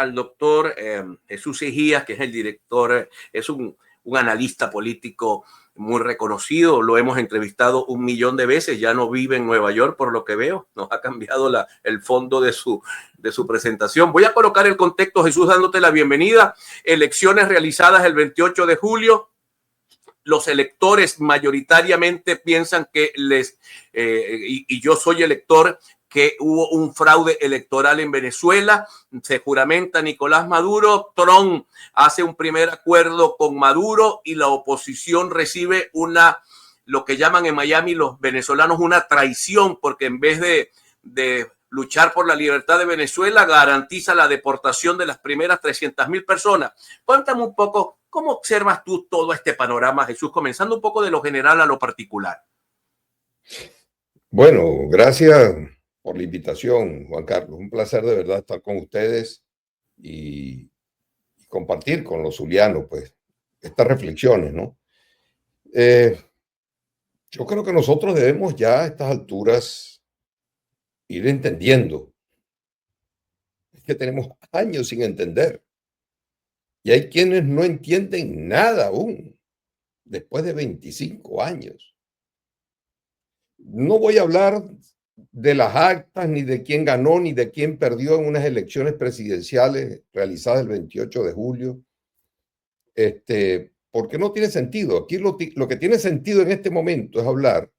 al doctor Jesús Ejías, que es el director, es un analista político muy reconocido, lo hemos entrevistado 1 millón de veces, ya no vive en Nueva York por lo que veo, nos ha cambiado el fondo de su presentación. Voy a colocar el contexto, Jesús, dándote la bienvenida. Elecciones realizadas el 28 de julio. Los electores mayoritariamente piensan que y yo soy elector, que hubo un fraude electoral en Venezuela. Se juramenta Nicolás Maduro, Trump hace un primer acuerdo con Maduro y la oposición recibe lo que llaman en Miami los venezolanos una traición, porque en vez de luchar por la libertad de Venezuela, garantiza la deportación de las primeras 300,000 personas. Cuéntame un poco, ¿cómo observas tú todo este panorama, Jesús? Comenzando un poco de lo general a lo particular. Bueno, gracias por la invitación, Juan Carlos. Un placer de verdad estar con ustedes y compartir con los zulianos, pues, estas reflexiones, ¿no? Yo creo que nosotros debemos ya a estas alturas ir entendiendo. Es que tenemos años sin entender. Y hay quienes no entienden nada aún, después de 25 años. No voy a hablar de las actas, ni de quién ganó, ni de quién perdió en unas elecciones presidenciales realizadas el 28 de julio, porque no tiene sentido. Aquí lo que tiene sentido en este momento es hablar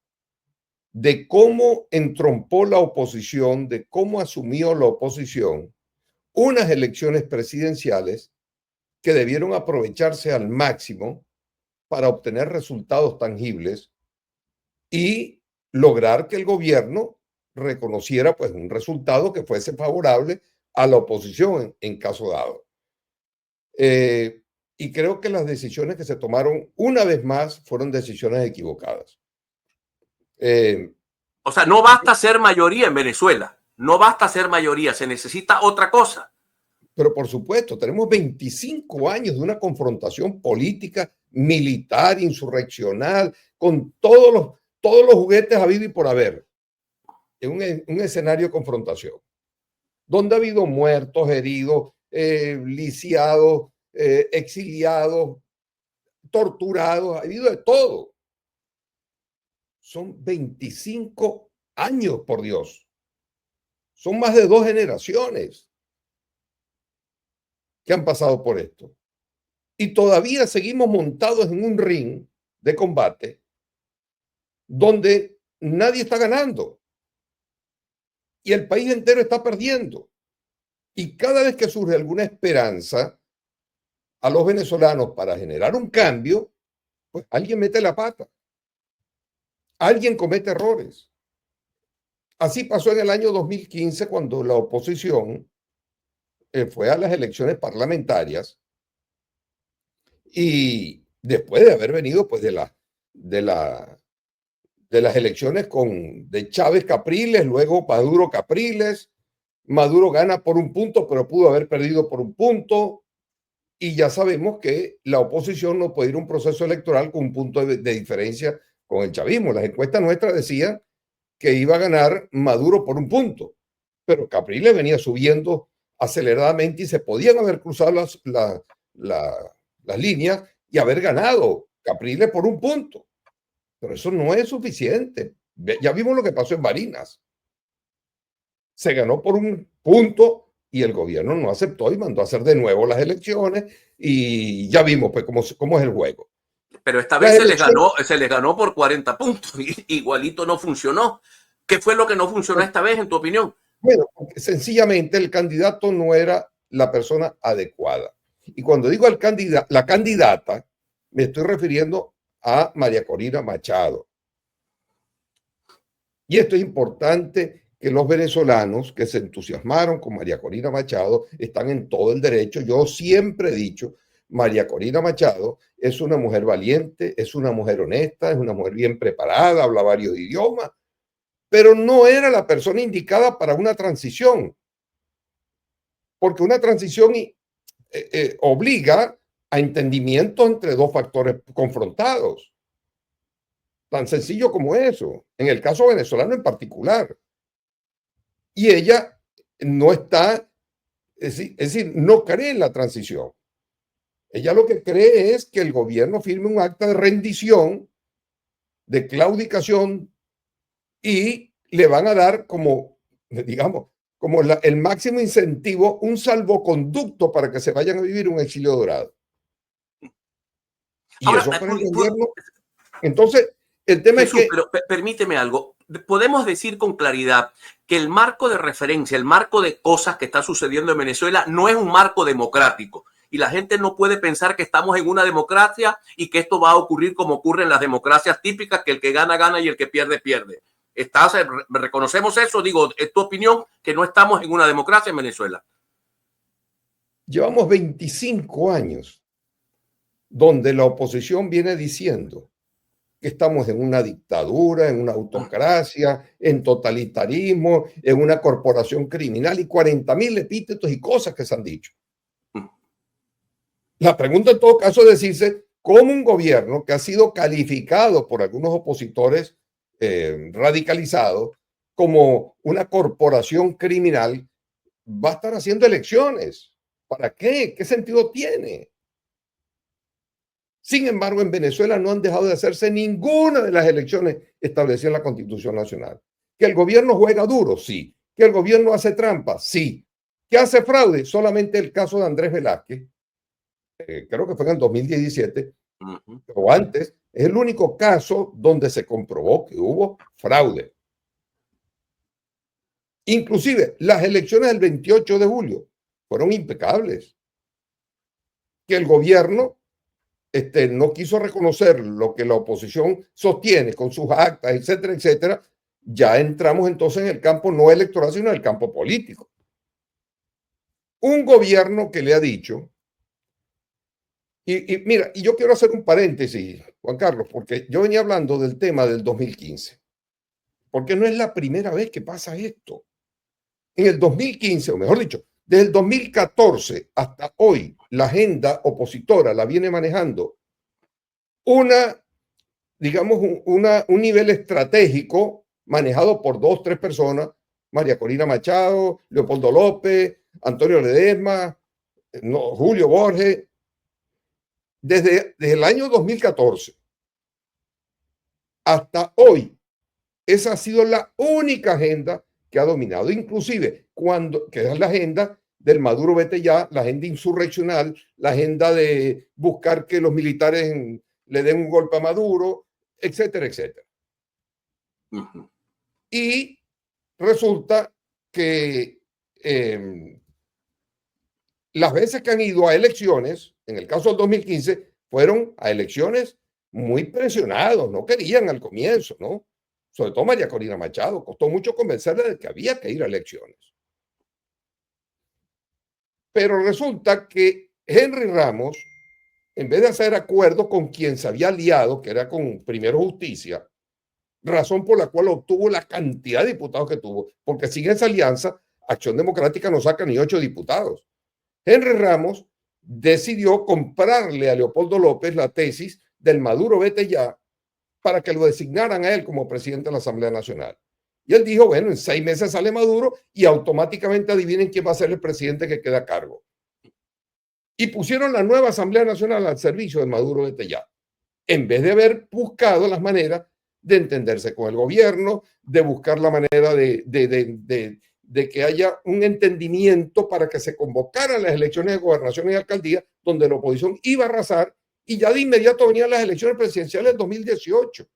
de cómo entrompó la oposición, de cómo asumió la oposición unas elecciones presidenciales que debieron aprovecharse al máximo para obtener resultados tangibles y lograr que el gobierno reconociera pues un resultado que fuese favorable a la oposición en caso dado. Y creo que las decisiones que se tomaron una vez más fueron decisiones equivocadas. O sea, no basta ser mayoría en Venezuela, no basta ser mayoría, se necesita otra cosa. Pero por supuesto, tenemos 25 años de una confrontación política, militar, insurreccional, con todos los juguetes habidos y por haber, en un escenario de confrontación, donde ha habido muertos, heridos, lisiados, exiliados, torturados, ha habido de todo. Son 25 años, por Dios. Son más de 2 generaciones que han pasado por esto. Y todavía seguimos montados en un ring de combate donde nadie está ganando y el país entero está perdiendo. Y cada vez que surge alguna esperanza a los venezolanos para generar un cambio, pues alguien mete la pata. Alguien comete errores. Así pasó en el año 2015 cuando la oposición fue a las elecciones parlamentarias y después de haber venido pues de las elecciones de Chávez Capriles, luego Maduro Capriles. Maduro gana por 1 punto, pero pudo haber perdido por 1 punto. Y ya sabemos que la oposición no puede ir a un proceso electoral con 1 punto de diferencia con el chavismo. Las encuestas nuestras decían que iba a ganar Maduro por 1 punto, pero Capriles venía subiendo aceleradamente y se podían haber cruzado las líneas y haber ganado Capriles por 1 punto. Pero eso no es suficiente. Ya vimos lo que pasó en Barinas. Se ganó por 1 punto y el gobierno no aceptó y mandó a hacer de nuevo las elecciones y ya vimos pues cómo es el juego. Pero esta vez se les ganó por 40 puntos. Igualito no funcionó. ¿Qué fue lo que no funcionó esta vez, en tu opinión? Bueno, sencillamente el candidato no era la persona adecuada. Y cuando digo la candidata, me estoy refiriendo a María Corina Machado. Y esto es importante, que los venezolanos que se entusiasmaron con María Corina Machado están en todo el derecho. Yo siempre he dicho, María Corina Machado es una mujer valiente, es una mujer honesta, es una mujer bien preparada, habla varios idiomas, pero no era la persona indicada para una transición, porque una transición obliga a entendimiento entre 2 factores confrontados. Tan sencillo como eso, en el caso venezolano en particular. Y ella no está es decir, no cree en la transición. Ella lo que cree es que el gobierno firme un acta de rendición, de claudicación, y le van a dar como, digamos, como el máximo incentivo, un salvoconducto para que se vayan a vivir un exilio dorado. Y Ahora, eso para el gobierno. Entonces, el tema Jesús, es que... pero permíteme algo. Podemos decir con claridad que el marco de referencia, el marco de cosas que está sucediendo en Venezuela no es un marco democrático. Y la gente no puede pensar que estamos en una democracia y que esto va a ocurrir como ocurre en las democracias típicas, que el que gana, gana y el que pierde, pierde. ¿Reconocemos eso? Digo, ¿es tu opinión que no estamos en una democracia en Venezuela? Llevamos 25 años donde la oposición viene diciendo que estamos en una dictadura, en una autocracia, en totalitarismo, en una corporación criminal y 40.000 epítetos y cosas que se han dicho. La pregunta en todo caso es decirse cómo un gobierno que ha sido calificado por algunos opositores radicalizados como una corporación criminal va a estar haciendo elecciones. ¿Para qué? ¿Qué sentido tiene? Sin embargo, en Venezuela no han dejado de hacerse ninguna de las elecciones establecidas en la Constitución Nacional. ¿Que el gobierno juega duro? Sí. ¿Que el gobierno hace trampa? Sí. ¿Que hace fraude? Solamente el caso de Andrés Velázquez, creo que fue en el 2017, o antes, es el único caso donde se comprobó que hubo fraude. Inclusive, las elecciones del 28 de julio fueron impecables. Que el gobierno no quiso reconocer lo que la oposición sostiene con sus actas, etcétera, etcétera, ya entramos entonces en el campo no electoral, sino en el campo político. Un gobierno que le ha dicho, y mira, y yo quiero hacer un paréntesis, Juan Carlos, porque yo venía hablando del tema del 2015, porque no es la primera vez que pasa esto. En el 2015, o mejor dicho, desde el 2014 hasta hoy, la agenda opositora la viene manejando digamos, un nivel estratégico manejado por 2, 3 personas, María Corina Machado, Leopoldo López, Antonio Ledesma, Julio Borges, desde el año 2014 hasta hoy. Esa ha sido la única agenda que ha dominado, inclusive que es la agenda del Maduro vete ya, la agenda insurreccional, la agenda de buscar que los militares le den un golpe a Maduro, etcétera, etcétera. Y resulta que las veces que han ido a elecciones, en el caso del 2015, fueron a elecciones muy presionados, no querían al comienzo, ¿no? Sobre todo María Corina Machado, costó mucho convencerle de que había que ir a elecciones. Pero resulta que Henry Ramos, en vez de hacer acuerdo con quien se había aliado, que era con Primero Justicia, razón por la cual obtuvo la cantidad de diputados que tuvo, porque sin esa alianza, Acción Democrática no saca ni 8 diputados. Henry Ramos decidió comprarle a Leopoldo López la tesis del Maduro vete ya para que lo designaran a él como presidente de la Asamblea Nacional. Y él dijo, bueno, en 6 meses sale Maduro y automáticamente adivinen quién va a ser el presidente que queda a cargo. Y pusieron la nueva Asamblea Nacional al servicio de Maduro vete ya, en vez de haber buscado las maneras de entenderse con el gobierno, de buscar la manera de que haya un entendimiento para que se convocaran las elecciones de gobernación y alcaldía, donde la oposición iba a arrasar, y ya de inmediato venían las elecciones presidenciales del 2018.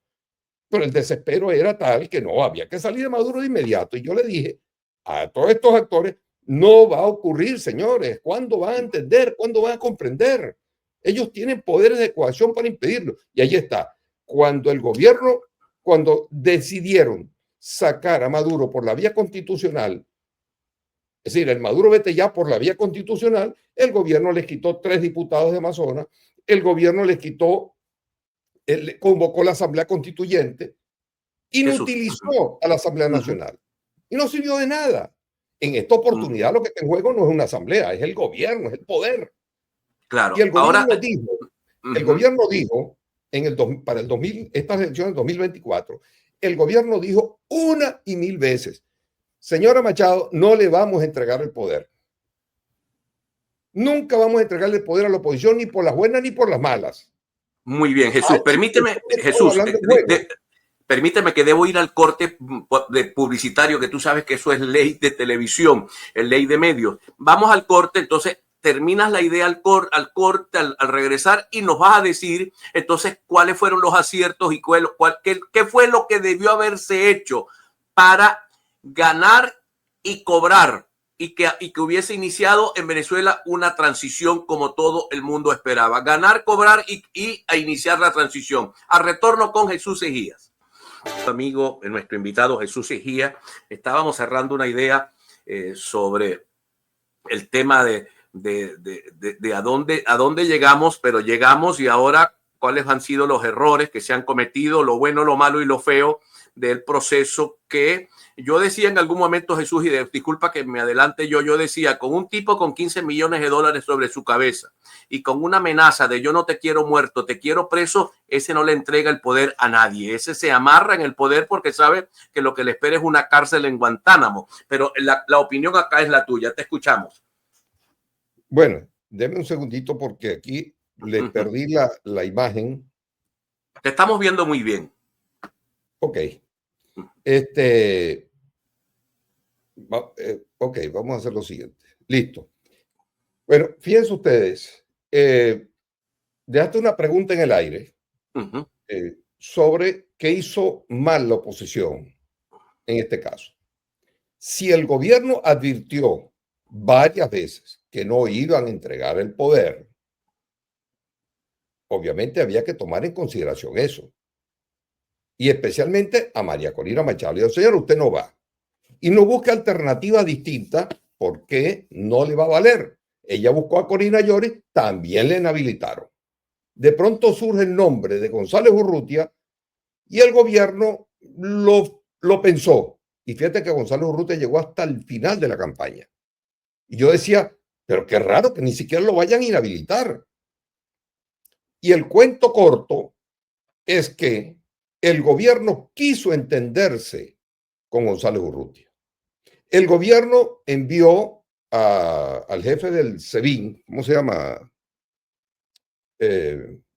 Pero el desespero era tal que no, había que salir de Maduro de inmediato. Y yo le dije a todos estos actores, no va a ocurrir, señores. ¿Cuándo van a entender? ¿Cuándo van a comprender? Ellos tienen poderes de coacción para impedirlo. Y ahí está. Cuando el gobierno, cuando decidieron sacar a Maduro por la vía constitucional, es decir, el Maduro vete ya por la vía constitucional, el gobierno les quitó 3 diputados de Amazonas, el gobierno les quitó, convocó la Asamblea Constituyente, inutilizó a la Asamblea Nacional y no sirvió de nada. En esta oportunidad lo que está en juego no es una asamblea, es el gobierno, es el poder. Claro. Y el gobierno dijo para el 2000, estas elecciones del 2024, el gobierno dijo 1 y 1000 veces, señora Machado, no le vamos a entregar el poder. Nunca vamos a entregarle el poder a la oposición ni por las buenas ni por las malas. Muy bien, Jesús. Permíteme, Jesús, permíteme que debo ir al corte de publicitario, que tú sabes que eso es ley de televisión, es ley de medios. Vamos al corte, entonces terminas la idea al corte, al regresar, y nos vas a decir entonces cuáles fueron los aciertos y qué fue lo que debió haberse hecho para ganar y cobrar y que hubiese iniciado en Venezuela una transición como todo el mundo esperaba. Ganar, cobrar y a iniciar la transición. A retorno con Jesús Ejías. Amigo, nuestro invitado Jesús Ejías, estábamos cerrando una idea sobre el tema de a dónde llegamos, pero llegamos, y ahora cuáles han sido los errores que se han cometido, lo bueno, lo malo y lo feo del proceso que yo decía en algún momento, Jesús, y disculpa que me adelante yo decía, con un tipo con 15 millones de dólares sobre su cabeza y con una amenaza de yo no te quiero muerto, te quiero preso, ese no le entrega el poder a nadie. Ese se amarra en el poder porque sabe que lo que le espera es una cárcel en Guantánamo. Pero la opinión acá es la tuya. Te escuchamos. Bueno, déme un segundito porque aquí le perdí la imagen. Te estamos viendo muy bien. Ok. Ok, vamos a hacer lo siguiente. Listo. Bueno, fíjense ustedes, dejaste una pregunta en el aire sobre qué hizo mal la oposición en este caso. Si el gobierno advirtió varias veces que no iban a entregar el poder, obviamente había que tomar en consideración eso. Y especialmente a María Corina Machado. Le dijo, señor, usted no va. Y no busca alternativa distinta porque no le va a valer. Ella buscó a Corina Llori, también le inhabilitaron. De pronto surge el nombre de González Urrutia y el gobierno lo pensó. Y fíjate que González Urrutia llegó hasta el final de la campaña. Y yo decía, pero qué raro que ni siquiera lo vayan a inhabilitar. Y el cuento corto es que el gobierno quiso entenderse con González Urrutia. El gobierno envió al jefe del SEBIN, ¿cómo se llama?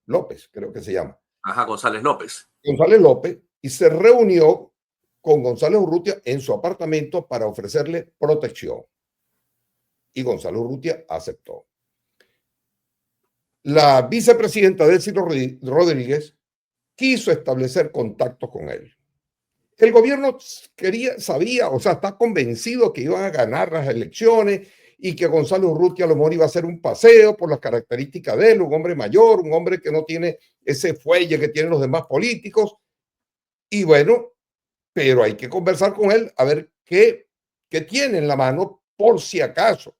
López, creo que se llama. Ajá, González López. González López, y se reunió con González Urrutia en su apartamento para ofrecerle protección. Y González Urrutia aceptó. La vicepresidenta Delcy Rodríguez quiso establecer contacto con él. El gobierno sabía, o sea, está convencido que iban a ganar las elecciones y que Gonzalo Urrutia a lo mejor iba a hacer un paseo por las características de él, un hombre mayor, un hombre que no tiene ese fuelle que tienen los demás políticos. Y bueno, pero hay que conversar con él a ver qué tiene en la mano por si acaso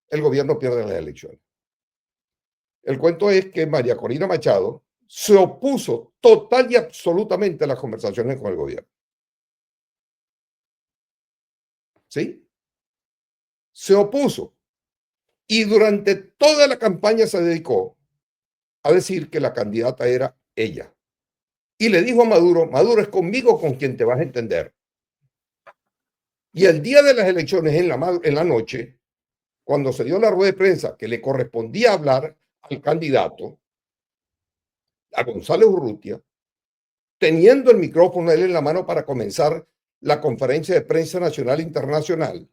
el gobierno pierde las elecciones. El cuento es que María Corina Machado se opuso total y absolutamente a las conversaciones con el gobierno. ¿Sí? Se opuso. Y durante toda la campaña se dedicó a decir que la candidata era ella. Y le dijo a Maduro, Maduro, es conmigo con quien te vas a entender. Y el día de las elecciones, en la noche, cuando se dio la rueda de prensa que le correspondía hablar al candidato, a González Urrutia, teniendo el micrófono él en la mano para comenzar la conferencia de prensa nacional e internacional,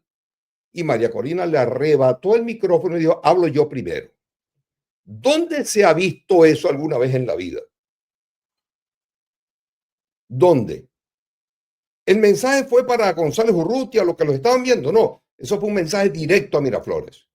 y María Corina le arrebató el micrófono y dijo, hablo yo primero. ¿Dónde se ha visto eso alguna vez en la vida? ¿Dónde? El mensaje fue para González Urrutia, los que los estaban viendo. No, eso fue un mensaje directo a Miraflores.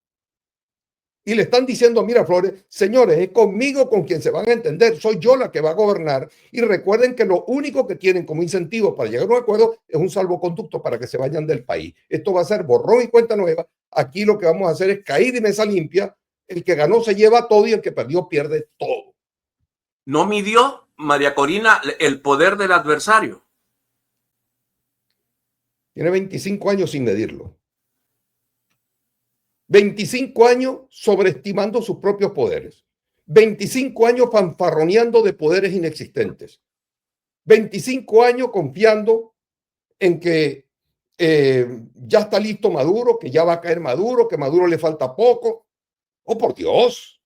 Y le están diciendo a Miraflores, señores, es conmigo con quien se van a entender, soy yo la que va a gobernar. Y recuerden que lo único que tienen como incentivo para llegar a un acuerdo es un salvoconducto para que se vayan del país. Esto va a ser borrón y cuenta nueva. Aquí lo que vamos a hacer es caída y mesa limpia. El que ganó se lleva todo y el que perdió pierde todo. ¿No midió María Corina el poder del adversario? Tiene 25 años sin medirlo. 25 años sobreestimando sus propios poderes. 25 años fanfarroneando de poderes inexistentes. 25 años confiando en que ya está listo Maduro, que ya va a caer Maduro, que Maduro le falta poco. Oh, por Dios.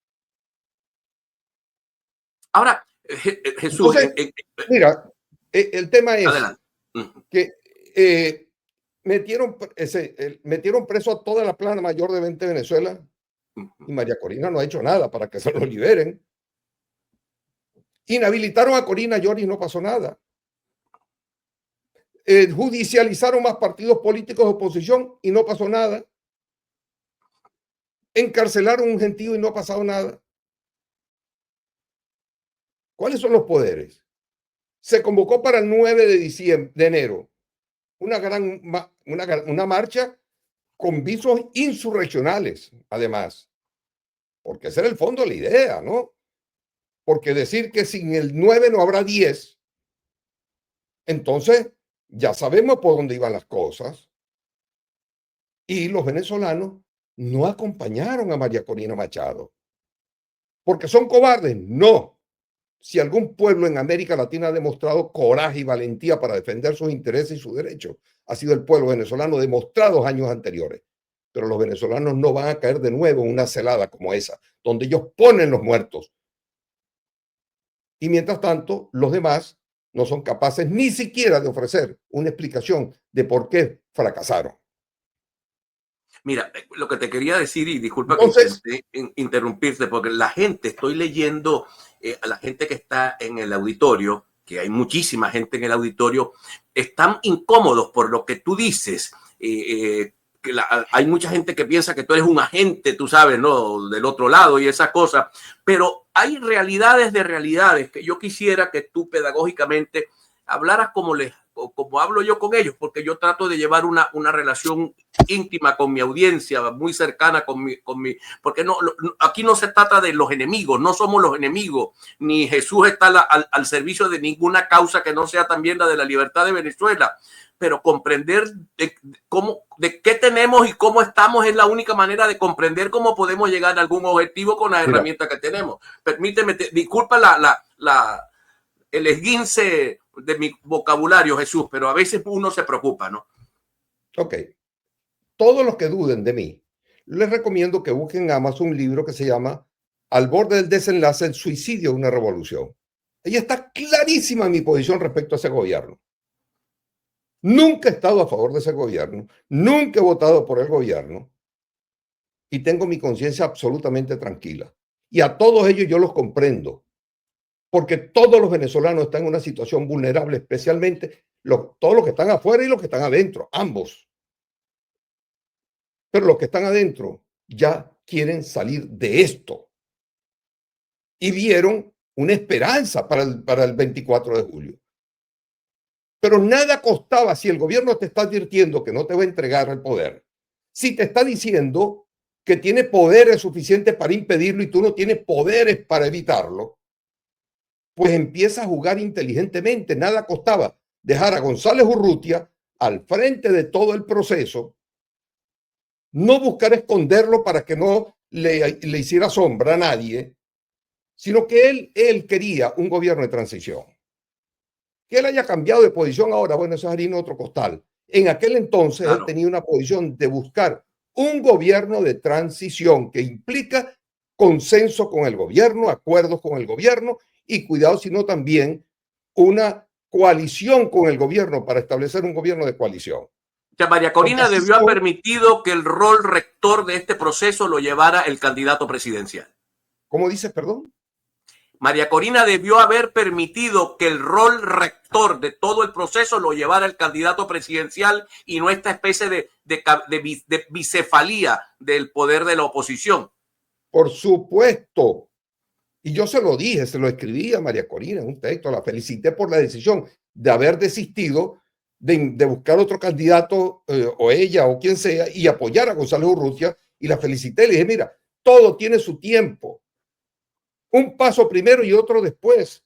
Ahora, Jesús, Entonces, mira, el tema es adelante. Ujú, que metieron preso a toda la plana mayor de 20 de Venezuela ujú. y María Corina no ha hecho nada para que se lo liberen. Inhabilitaron a Corina Llori y no pasó nada. Judicializaron más partidos políticos de oposición y no pasó nada. Encarcelaron un gentío y no ha pasado nada. ¿Cuáles son los poderes? Se convocó para el 9 de enero una marcha con visos insurreccionales, además, porque ese era el fondo de la idea, ¿no? Porque decir que sin el 9 no habrá 10, entonces ya sabemos por dónde iban las cosas. Y los venezolanos no acompañaron a María Corina Machado. ¿Porque son cobardes? No. Si algún pueblo en América Latina ha demostrado coraje y valentía para defender sus intereses y sus derechos, ha sido el pueblo venezolano demostrados años anteriores. Pero los venezolanos no van a caer de nuevo en una celada como esa, donde ellos ponen los muertos. Y mientras tanto, los demás no son capaces ni siquiera de ofrecer una explicación de por qué fracasaron. Mira, lo que te quería decir, y disculpa que Entonces, intenté interrumpirte, porque la gente, estoy leyendo a la gente que está en el auditorio, que hay muchísima gente en el auditorio, están incómodos por lo que tú dices. Hay mucha gente que piensa que tú eres un agente, tú sabes, ¿no? Del otro lado y esas cosas, pero hay realidades de realidades que yo quisiera que tú pedagógicamente hablaras como hablo yo con ellos, porque yo trato de llevar una relación íntima con mi audiencia, muy cercana con mi, porque aquí no se trata de los enemigos, no somos los enemigos, ni Jesús está al servicio de ninguna causa que no sea también la de la libertad de Venezuela, pero comprender de qué tenemos y cómo estamos es la única manera de comprender cómo podemos llegar a algún objetivo con las mira, herramientas que tenemos. Permíteme, disculpa el esguince de mi vocabulario, Jesús, pero a veces uno se preocupa, ¿no? ok. Todos los que duden de mí, les recomiendo que busquen en Amazon un libro que se llama Al borde del desenlace, el suicidio de una revolución. Ahí está clarísima mi posición respecto a ese gobierno. Nunca he estado a favor de ese gobierno, nunca he votado por el gobierno y tengo mi conciencia absolutamente tranquila. Y a todos ellos yo los comprendo, porque todos los venezolanos están en una situación vulnerable, especialmente todos los que están afuera y los que están adentro, ambos. Pero los que están adentro ya quieren salir de esto y vieron una esperanza para el 24 de julio. Pero nada costaba si el gobierno te está advirtiendo que no te va a entregar el poder, si te está diciendo que tiene poderes suficientes para impedirlo y tú no tienes poderes para evitarlo, pues empieza a jugar inteligentemente. Nada costaba dejar a González Urrutia al frente de todo el proceso, no buscar esconderlo para que no le hiciera sombra a nadie, sino que él quería un gobierno de transición. Que él haya cambiado de posición ahora, bueno, eso es harina de otro costal. En aquel entonces él Claro. tenía una posición de buscar un gobierno de transición que implica consenso con el gobierno, acuerdos con el gobierno y cuidado, sino también una coalición con el gobierno para establecer un gobierno de coalición. O sea, María Porque Corina así debió haber son, permitido que el rol rector de este proceso lo llevara el candidato presidencial. ¿cómo dices, perdón? María Corina debió haber permitido que el rol rector de todo el proceso lo llevara el candidato presidencial y no esta especie de bicefalía del poder de la oposición. Por supuesto. Y yo se lo dije, se lo escribí a María Corina en un texto, la felicité por la decisión de haber desistido de buscar otro candidato, o ella o quien sea, y apoyar a González Urrutia, y la felicité. Le dije, mira, todo tiene su tiempo. Un paso primero y otro después.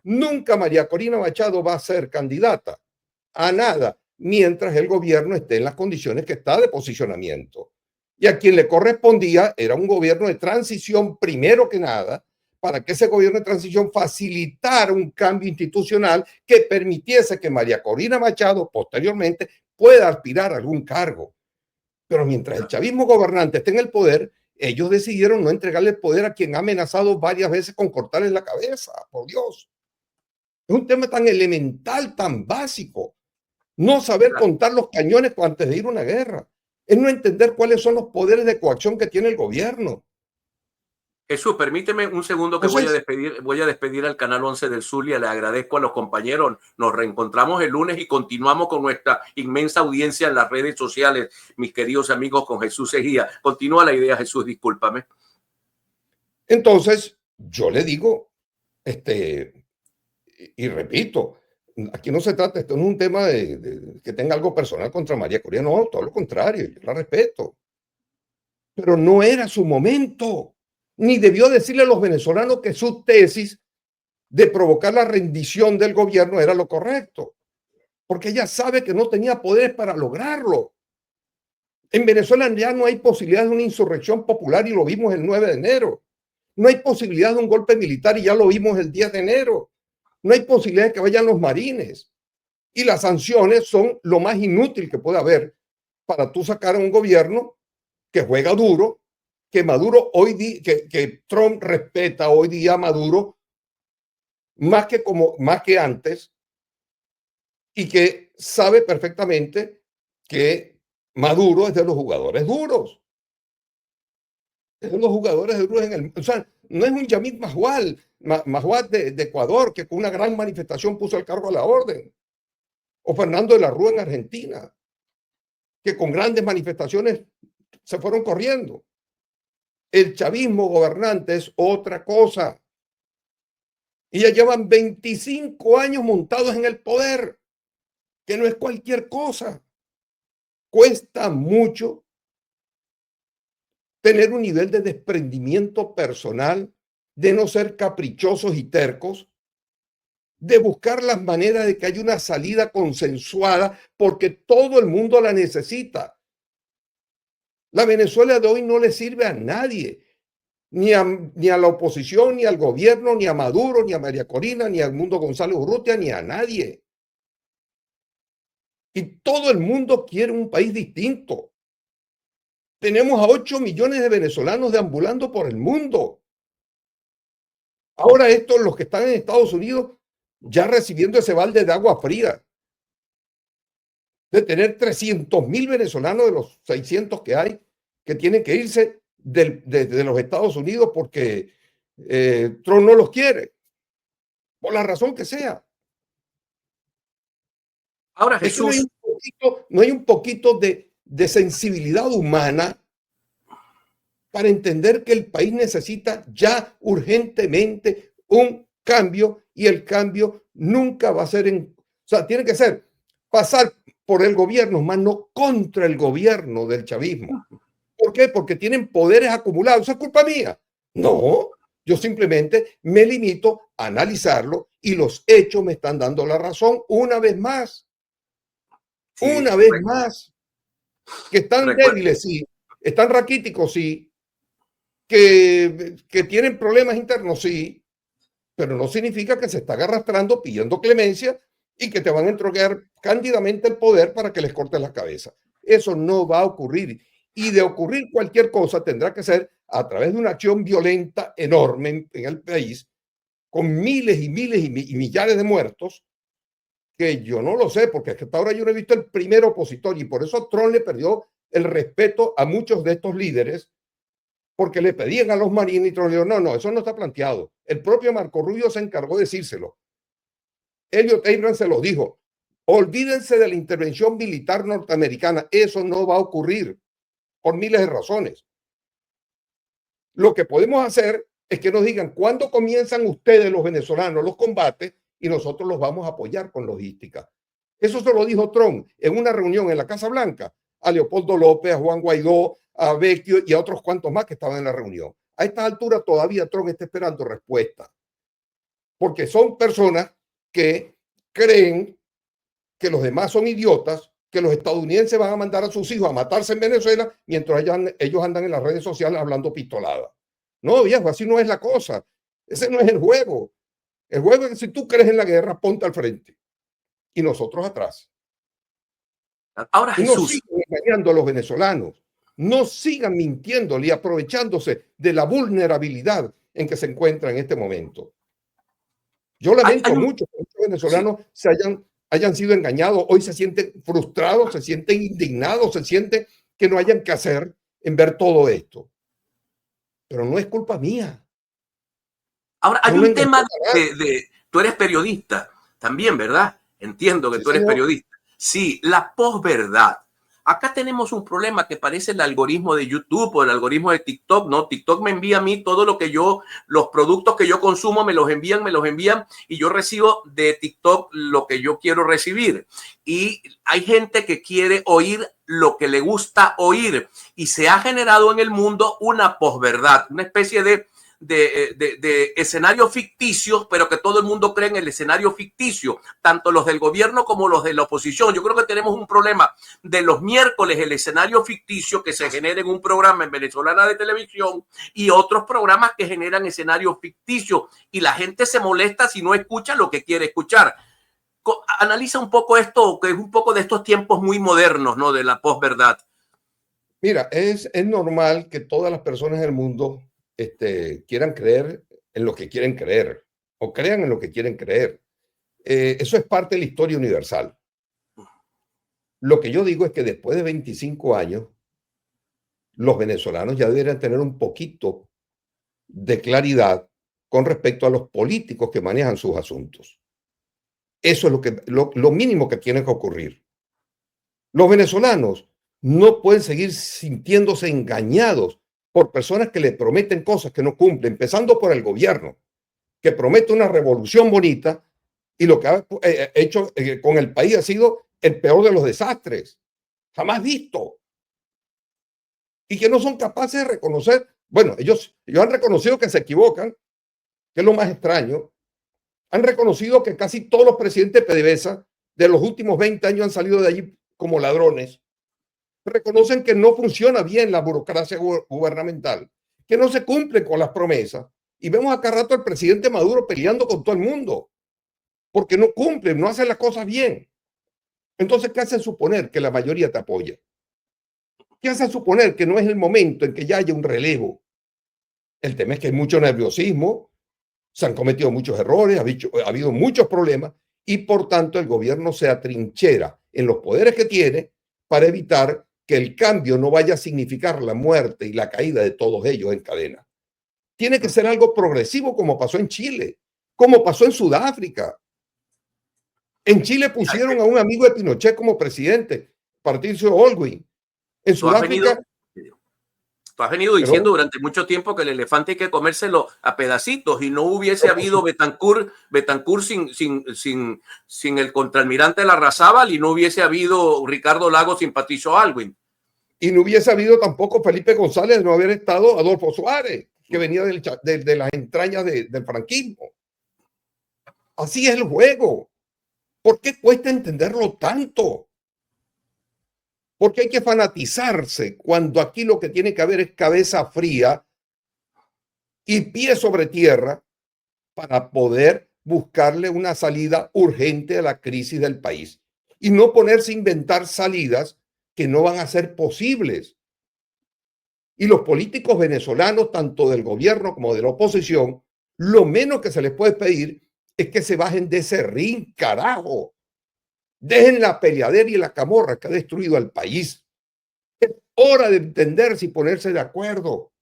Nunca María Corina Machado va a ser candidata a nada mientras el gobierno esté en las condiciones que está de posicionamiento. Y a quien le correspondía era un gobierno de transición primero que nada, para que ese gobierno de transición facilitara un cambio institucional que permitiese que María Corina Machado posteriormente pueda aspirar a algún cargo. Pero mientras el chavismo gobernante esté en el poder, ellos decidieron no entregarle el poder a quien ha amenazado varias veces con cortarle la cabeza, por Dios. Es un tema tan elemental, tan básico. No saber contar los cañones antes de ir a una guerra. Es no entender cuáles son los poderes de coacción que tiene el gobierno. Jesús, permíteme un segundo que Entonces, voy a despedir al Canal 11 del Zulia. Le agradezco a los compañeros. Nos reencontramos el lunes y continuamos con nuestra inmensa audiencia en las redes sociales, mis queridos amigos, con Jesús Egía. Continúa la idea, Jesús, discúlpame. entonces yo le digo, y repito, aquí no se trata, esto no es un tema de que tenga algo personal contra María Corina, no, todo lo contrario, yo la respeto. Pero no era su momento, ni debió decirle a los venezolanos que su tesis de provocar la rendición del gobierno era lo correcto, porque ella sabe que no tenía poderes para lograrlo. En Venezuela ya no hay posibilidad de una insurrección popular y lo vimos el 9 de enero. No hay posibilidad de un golpe militar y ya lo vimos el 10 de enero. No hay posibilidad de que vayan los marines. Y las sanciones son lo más inútil que puede haber para tú sacar a un gobierno que juega duro, que Maduro hoy día, que Trump respeta hoy día a Maduro más que antes, y que sabe perfectamente que Maduro es de los jugadores duros. Es de los jugadores duros en el... O sea, no es un Yamid Mahuad de Ecuador, que con una gran manifestación puso el cargo a la orden. O Fernando de la Rúa en Argentina, que con grandes manifestaciones se fueron corriendo. El chavismo gobernante es otra cosa. Y ya llevan 25 años montados en el poder, que no es cualquier cosa. Cuesta mucho tener un nivel de desprendimiento personal, de no ser caprichosos y tercos, de buscar las maneras de que haya una salida consensuada, porque todo el mundo la necesita. La Venezuela de hoy no le sirve a nadie, ni a la oposición, ni al gobierno, ni a Maduro, ni a María Corina, ni a Edmundo González Urrutia, ni a nadie. Y todo el mundo quiere un país distinto. Tenemos a 8 millones de venezolanos deambulando por el mundo. Ahora estos, los que están en Estados Unidos, ya recibiendo ese balde de agua fría, de tener 300.000 venezolanos de los 600 que hay, que tienen que irse de los Estados Unidos porque Trump no los quiere, por la razón que sea. Ahora, Es que no hay Jesús, no hay un poquito de sensibilidad humana para entender que el país necesita ya urgentemente un cambio, y el cambio nunca va a ser o sea, tiene que ser pasar por el gobierno, más no contra el gobierno del chavismo. ¿Por qué? Porque tienen poderes acumulados. ¿Eso es culpa mía? No, yo simplemente me limito a analizarlo y los hechos me están dando la razón una vez más. sí, Una vez más. Que están recuerdo. débiles, sí. Están raquíticos, sí. Que tienen problemas internos, sí. Pero no significa que se están arrastrando pidiendo clemencia y que te van a entregar cándidamente el poder para que les cortes la cabeza. Eso no va a ocurrir. Y de ocurrir cualquier cosa tendrá que ser a través de una acción violenta enorme en el país, con miles y miles y millares de muertos, que yo no lo sé, porque hasta ahora yo no he visto el primer opositor, y por eso Trump le perdió el respeto a muchos de estos líderes, porque le pedían a los marines y Trump le dijo, no, eso no está planteado. El propio Marco Rubio se encargó de decírselo. Elliot Abrams se lo dijo. Olvídense de la intervención militar norteamericana. Eso no va a ocurrir por miles de razones. Lo que podemos hacer es que nos digan cuándo comienzan ustedes, los venezolanos, los combates, y nosotros los vamos a apoyar con logística. Eso se lo dijo Trump en una reunión en la Casa Blanca a Leopoldo López, a Juan Guaidó, a Vecchio y a otros cuantos más que estaban en la reunión. A esta altura todavía Trump está esperando respuesta, porque son personas que creen que los demás son idiotas, que los estadounidenses van a mandar a sus hijos a matarse en Venezuela mientras ellos andan en las redes sociales hablando pistolada. No, viejo, así no es la cosa. Ese no es el juego. El juego es que si tú crees en la guerra, ponte al frente y nosotros atrás. Ahora, Y no Jesús, siguen engañando a los venezolanos. No sigan mintiéndole y aprovechándose de la vulnerabilidad en que se encuentra en este momento. Yo lamento mucho que muchos venezolanos hayan sido engañados. Hoy se sienten frustrados, se sienten indignados, se sienten que no hayan que hacer en ver todo esto. Pero no es culpa mía. Ahora, hay un tema tú eres periodista también, ¿verdad? Entiendo que Sí, tú eres señor. periodista. Sí, la posverdad. Acá tenemos un problema que parece el algoritmo de YouTube o el algoritmo de TikTok, ¿no? TikTok me envía a mí todo lo que los productos que yo consumo me los envían y yo recibo de TikTok lo que yo quiero recibir. Y hay gente que quiere oír lo que le gusta oír y se ha generado en el mundo una posverdad, una especie de escenarios ficticios, pero que todo el mundo cree en el escenario ficticio, tanto los del gobierno como los de la oposición. Yo creo que tenemos un problema de los miércoles, el escenario ficticio que se genera en un programa en Venezolana de Televisión y otros programas que generan escenarios ficticios y la gente se molesta si no escucha lo que quiere escuchar. Analiza un poco esto, que es un poco de estos tiempos muy modernos, ¿no? De la posverdad. Mira, es normal que todas las personas del mundo quieran creer en lo que quieren creer o crean en lo que quieren creer. Eso es parte de la historia universal. Lo que yo digo es que después de 25 años, los venezolanos ya deberían tener un poquito de claridad con respecto a los políticos que manejan sus asuntos. Eso es lo mínimo que tiene que ocurrir. Los venezolanos no pueden seguir sintiéndose engañados por personas que le prometen cosas que no cumplen, empezando por el gobierno, que promete una revolución bonita y lo que ha hecho con el país ha sido el peor de los desastres, jamás visto. Y que no son capaces de reconocer, bueno, ellos han reconocido que se equivocan, que es lo más extraño. Han reconocido que casi todos los presidentes de PDVSA de los últimos 20 años han salido de allí como ladrones. Reconocen que no funciona bien la burocracia gubernamental, que no se cumple con las promesas. Y vemos a cada rato al presidente Maduro peleando con todo el mundo, porque no cumplen, no hacen las cosas bien. Entonces, ¿qué hace suponer que la mayoría te apoya? ¿Qué hace suponer que no es el momento en que ya haya un relevo? El tema es que hay mucho nerviosismo, se han cometido muchos errores, ha habido muchos problemas y por tanto el gobierno se atrinchera en los poderes que tiene para evitar que el cambio no vaya a significar la muerte y la caída de todos ellos en cadena. Tiene que ser algo progresivo como pasó en Chile, como pasó en Sudáfrica. En Chile pusieron a un amigo de Pinochet como presidente, Patricio Aylwin. En Sudáfrica... Tú has venido diciendo durante mucho tiempo que el elefante hay que comérselo a pedacitos y no hubiese habido Betancourt sin el contraalmirante Larrazábal y no hubiese habido Ricardo Lagos sin Patricio Aylwin. Y no hubiese habido tampoco Felipe González de no haber estado Adolfo Suárez, que venía de las entrañas del franquismo. Así es el juego. ¿Por qué cuesta entenderlo tanto? Porque hay que fanatizarse cuando aquí lo que tiene que haber es cabeza fría y pie sobre tierra para poder buscarle una salida urgente a la crisis del país y no ponerse a inventar salidas que no van a ser posibles. Y los políticos venezolanos, tanto del gobierno como de la oposición, lo menos que se les puede pedir es que se bajen de ese ring, carajo. Dejen la peleadera y la camorra que ha destruido al país. Es hora de entenderse y ponerse de acuerdo.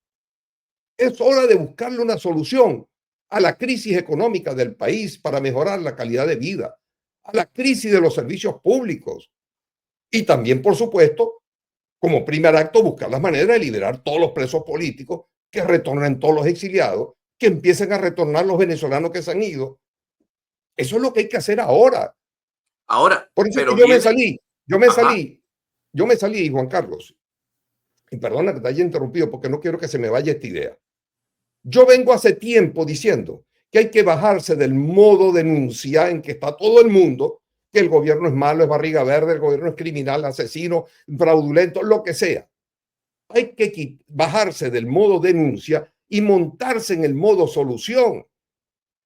Es hora de buscarle una solución a la crisis económica del país para mejorar la calidad de vida, a la crisis de los servicios públicos y también, por supuesto, como primer acto, buscar las maneras de liberar todos los presos políticos, que retornen todos los exiliados, que empiecen a retornar los venezolanos que se han ido. Eso es lo que hay que hacer ahora. Ahora, por eso pero que yo me salí, Juan Carlos, y perdona que te haya interrumpido porque no quiero que se me vaya esta idea. Yo vengo hace tiempo diciendo que hay que bajarse del modo denuncia en que está todo el mundo, que el gobierno es malo, es barriga verde, el gobierno es criminal, asesino, fraudulento, lo que sea. Hay que bajarse del modo denuncia y montarse en el modo solución.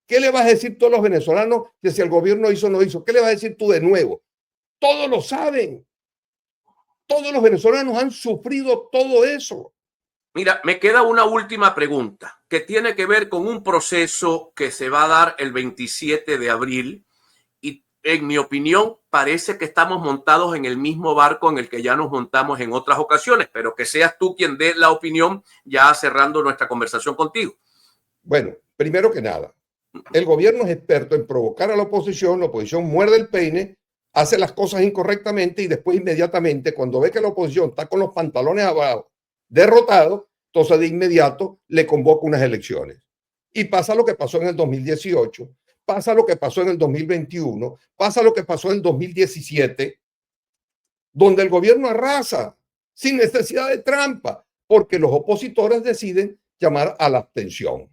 ¿Qué le vas a decir tú a los venezolanos que si el gobierno hizo o no hizo? ¿Qué le vas a decir tú de nuevo? Todos lo saben. todos los venezolanos han sufrido todo eso. Mira, me queda una última pregunta que tiene que ver con un proceso que se va a dar el 27 de abril y en mi opinión parece que estamos montados en el mismo barco en el que ya nos montamos en otras ocasiones, pero que seas tú quien dé la opinión ya cerrando nuestra conversación contigo. Bueno, primero que nada, el gobierno es experto en provocar a la oposición muerde el peine, hace las cosas incorrectamente y después inmediatamente cuando ve que la oposición está con los pantalones abajo, derrotado, entonces de inmediato le convoca unas elecciones. Y pasa lo que pasó en el 2018, pasa lo que pasó en el 2021, pasa lo que pasó en el 2017, donde el gobierno arrasa sin necesidad de trampa, porque los opositores deciden llamar a la abstención.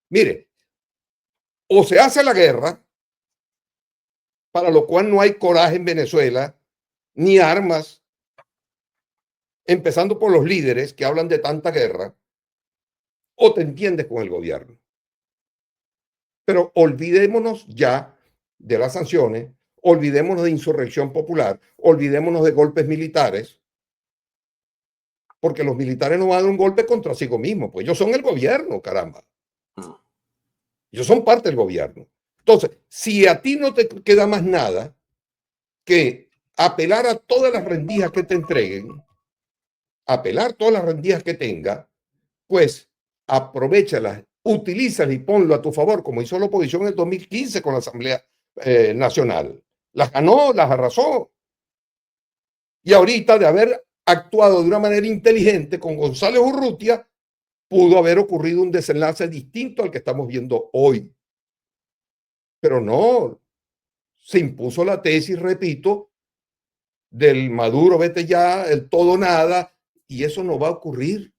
Mire, o se hace la guerra, para lo cual no hay coraje en Venezuela, ni armas, empezando por los líderes que hablan de tanta guerra, o te entiendes con el gobierno. Pero olvidémonos ya de las sanciones, olvidémonos de insurrección popular, olvidémonos de golpes militares, porque los militares no van a dar un golpe contra sí mismos, pues ellos son el gobierno, caramba. Ellos son parte del gobierno. Entonces, si a ti no te queda más nada que apelar a todas las rendijas que te entreguen, apelar todas las rendijas que tenga, pues aprovéchalas, utilízalas y ponlo a tu favor, como hizo la oposición en el 2015 con la Asamblea Nacional. Las ganó, las arrasó. Y ahorita, de haber actuado de una manera inteligente con González Urrutia, pudo haber ocurrido un desenlace distinto al que estamos viendo hoy. Pero no, se impuso la tesis, repito, del Maduro, vete ya, el todo nada, y eso no va a ocurrir.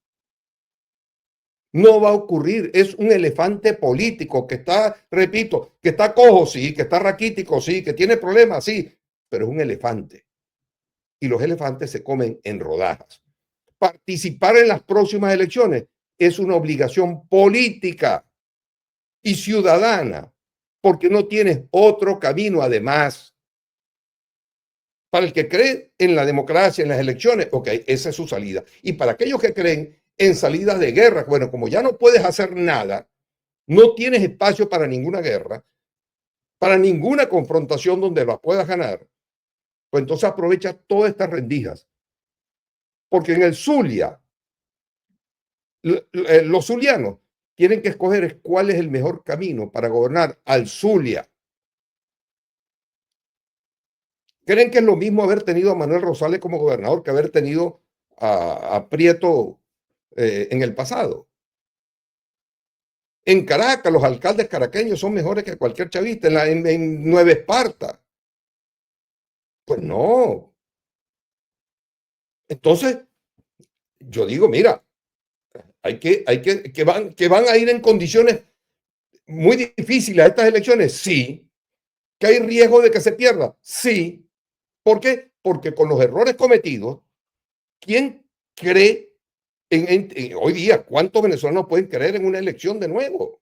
No va a ocurrir. Es un elefante político que está, repito, que está cojo, sí, que está raquítico, sí, que tiene problemas, sí, pero es un elefante. Y los elefantes se comen en rodajas. Participar en las próximas elecciones es una obligación política y ciudadana, porque no tienes otro camino además. Para el que cree en la democracia, en las elecciones, ok, esa es su salida. Y para aquellos que creen en salidas de guerra, bueno, como ya no puedes hacer nada, no tienes espacio para ninguna guerra, para ninguna confrontación donde la puedas ganar, pues entonces aprovecha todas estas rendijas. Porque en el Zulia, los zulianos tienen que escoger cuál es el mejor camino para gobernar al Zulia. ¿Creen que es lo mismo haber tenido a Manuel Rosales como gobernador que haber tenido a Prieto en el pasado? En Caracas, los alcaldes caraqueños son mejores que cualquier chavista. En Nueva Esparta. Pues no. Entonces, yo digo, mira, que van a ir en condiciones muy difíciles a estas elecciones, sí. ¿Que hay riesgo de que se pierda? Sí. ¿Por qué? Porque con los errores cometidos, ¿quién cree hoy día? ¿Cuántos venezolanos pueden creer en una elección de nuevo?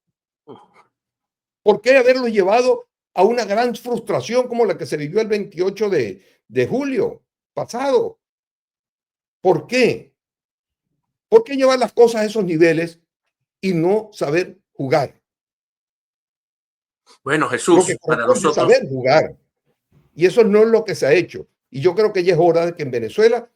¿Por qué haberlo llevado a una gran frustración como la que se vivió el 28 de julio pasado? ¿Por qué? ¿Por qué llevar las cosas a esos niveles y no saber jugar? Bueno, Lo Jesús, que para corresponde es nosotros, saber jugar. Y eso no es lo que se ha hecho. Y yo creo que ya es hora de que en Venezuela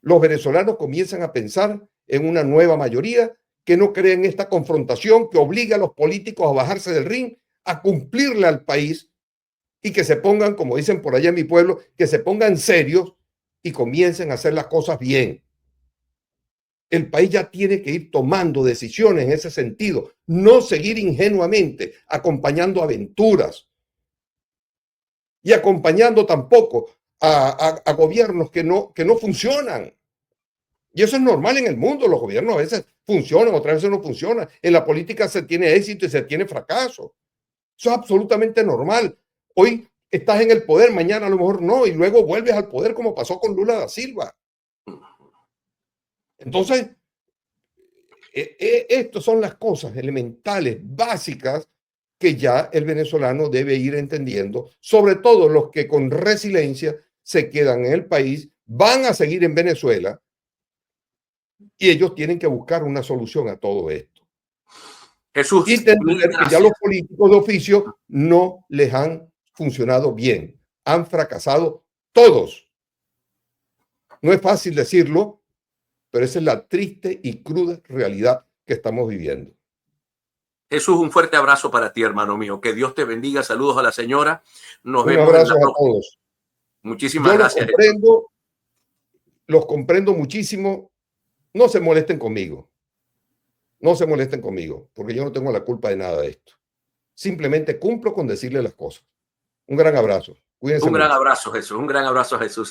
los venezolanos comiencen a pensar en una nueva mayoría que no cree en esta confrontación que obliga a los políticos a bajarse del ring, a cumplirle al país y que se pongan, como dicen por allá en mi pueblo, que se pongan serios y comiencen a hacer las cosas bien. El país ya tiene que ir tomando decisiones en ese sentido, no seguir ingenuamente acompañando aventuras y acompañando tampoco a gobiernos que no funcionan. Y eso es normal en el mundo. Los gobiernos a veces funcionan, otras veces no funcionan. En la política se tiene éxito y se tiene fracaso. Eso es absolutamente normal. Hoy estás en el poder, mañana a lo mejor no, y luego vuelves al poder como pasó con Lula da Silva. Entonces, estas son las cosas elementales, básicas, que ya el venezolano debe ir entendiendo, sobre todo los que con resiliencia se quedan en el país van a seguir en Venezuela y ellos tienen que buscar una solución a todo esto. Jesús, Y entender que ya los políticos de oficio no les han funcionado bien. Han fracasado todos. No es fácil decirlo, pero esa es la triste y cruda realidad que estamos viviendo. Jesús, un fuerte abrazo para ti, hermano mío. Que Dios te bendiga. Saludos a la señora. Nos Un vemos abrazo en la a todos. Muchísimas Yo gracias. los comprendo muchísimo. No se molesten conmigo. No se molesten conmigo, porque yo no tengo la culpa de nada de esto. Simplemente cumplo con decirle las cosas. Un gran abrazo. Cuídense Un gran mucho. abrazo, Jesús. Un gran abrazo a Jesús.